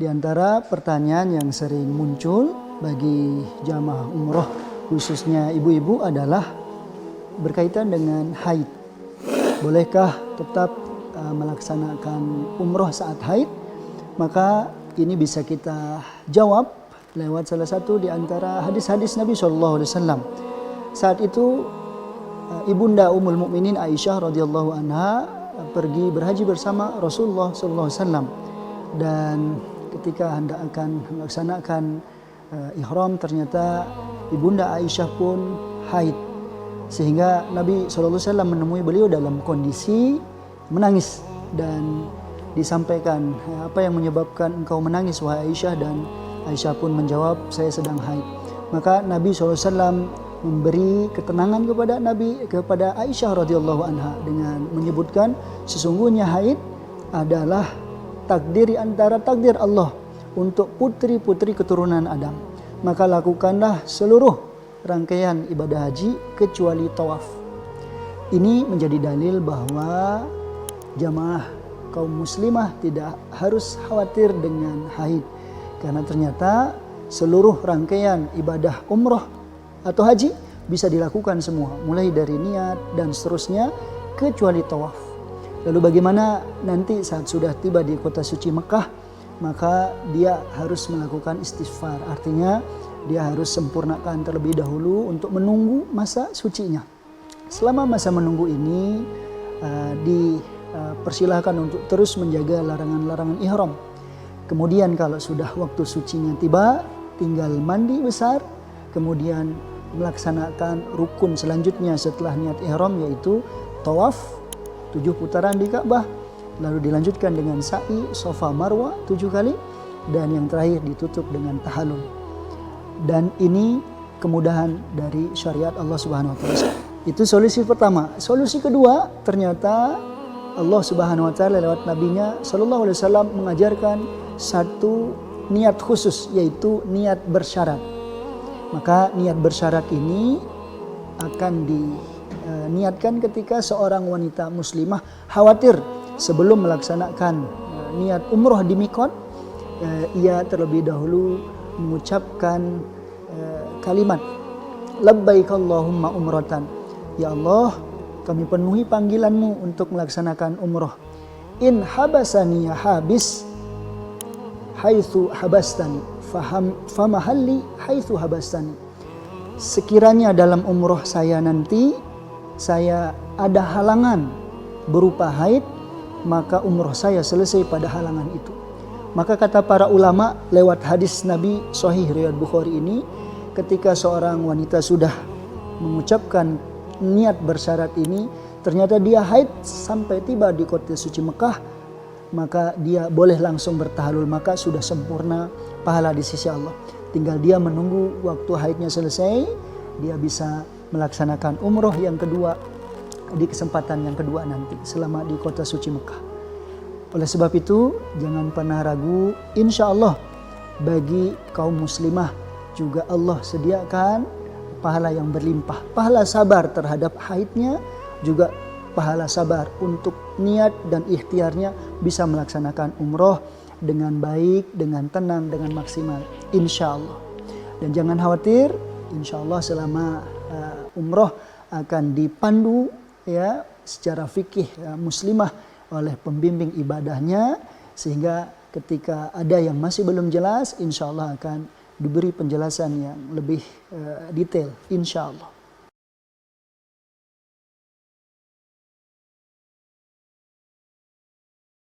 Di antara pertanyaan yang sering muncul bagi jamaah umroh khususnya ibu-ibu adalah berkaitan dengan haid. Bolehkah tetap melaksanakan umroh saat haid? Maka ini bisa kita jawab lewat salah satu di antara hadis-hadis Nabi SAW. Saat itu Ibunda Ummul Mukminin Aisyah radhiyallahu anha pergi berhaji bersama Rasulullah SAW, dan ketika hendak akan melaksanakan ihram ternyata Ibunda Aisyah pun haid, sehingga Nabi SAW menemui beliau dalam kondisi menangis dan disampaikan, apa yang menyebabkan engkau menangis wahai Aisyah? Dan Aisyah pun menjawab, saya sedang haid. Maka Nabi SAW memberi ketenangan kepada Aisyah radhiyallahu anha dengan menyebutkan sesungguhnya haid adalah takdir antara takdir Allah untuk putri-putri keturunan Adam. Maka lakukanlah seluruh rangkaian ibadah haji kecuali tawaf. Ini menjadi dalil bahwa jamaah kaum muslimah tidak harus khawatir dengan haid, karena ternyata seluruh rangkaian ibadah umroh atau haji bisa dilakukan semua, mulai dari niat dan seterusnya kecuali tawaf. Lalu bagaimana nanti saat sudah tiba di kota suci Mekah? Maka dia harus melakukan istighfar, artinya dia harus sempurnakan terlebih dahulu untuk menunggu masa sucinya. Selama masa menunggu ini dipersilahkan untuk terus menjaga larangan-larangan ihram. Kemudian kalau sudah waktu sucinya tiba, tinggal mandi besar, kemudian melaksanakan rukun selanjutnya setelah niat ihram, yaitu tawaf 7 putaran di Ka'bah, lalu dilanjutkan dengan sa'i Safa Marwa 7 kali, dan yang terakhir ditutup dengan tahallul. Dan ini kemudahan dari syariat Allah Subhanahu wa taala. Itu solusi pertama. Solusi kedua, ternyata Allah Subhanahu wa taala lewat nabinya sallallahu alaihi wasallam mengajarkan satu niat khusus, yaitu niat bersyarat. Maka niat bersyarat ini akan diniatkan ketika seorang wanita muslimah khawatir sebelum melaksanakan niat umroh di mikot, ia terlebih dahulu mengucapkan kalimat labbaik Allahumma umratan, ya Allah, kami penuhi panggilanmu untuk melaksanakan umroh. In habasani habis haitsu habastani famahalli haitsu habastani. Sekiranya dalam umroh saya nanti saya ada halangan berupa haid, maka umroh saya selesai pada halangan itu. Maka kata para ulama lewat hadis Nabi Sahih riwayat Bukhari ini, ketika seorang wanita sudah mengucapkan niat bersyarat ini, ternyata dia haid sampai tiba di kota suci Mekah, maka dia boleh langsung bertahalul, maka sudah sempurna pahala di sisi Allah. Tinggal dia menunggu waktu haidnya selesai, dia bisa melaksanakan umroh yang kedua di kesempatan yang kedua nanti selama di kota suci Mekah. Oleh sebab itu jangan pernah ragu, insya Allah bagi kaum muslimah juga Allah sediakan pahala yang berlimpah. Pahala sabar terhadap haidnya, juga pahala sabar untuk niat dan ikhtiarnya bisa melaksanakan umroh dengan baik, dengan tenang, dengan maksimal, insya Allah. Dan jangan khawatir, insya Allah selama umroh akan dipandu ya secara fikih muslimah oleh pembimbing ibadahnya, sehingga ketika ada yang masih belum jelas, insya Allah akan diberi penjelasan yang lebih detail, insya Allah.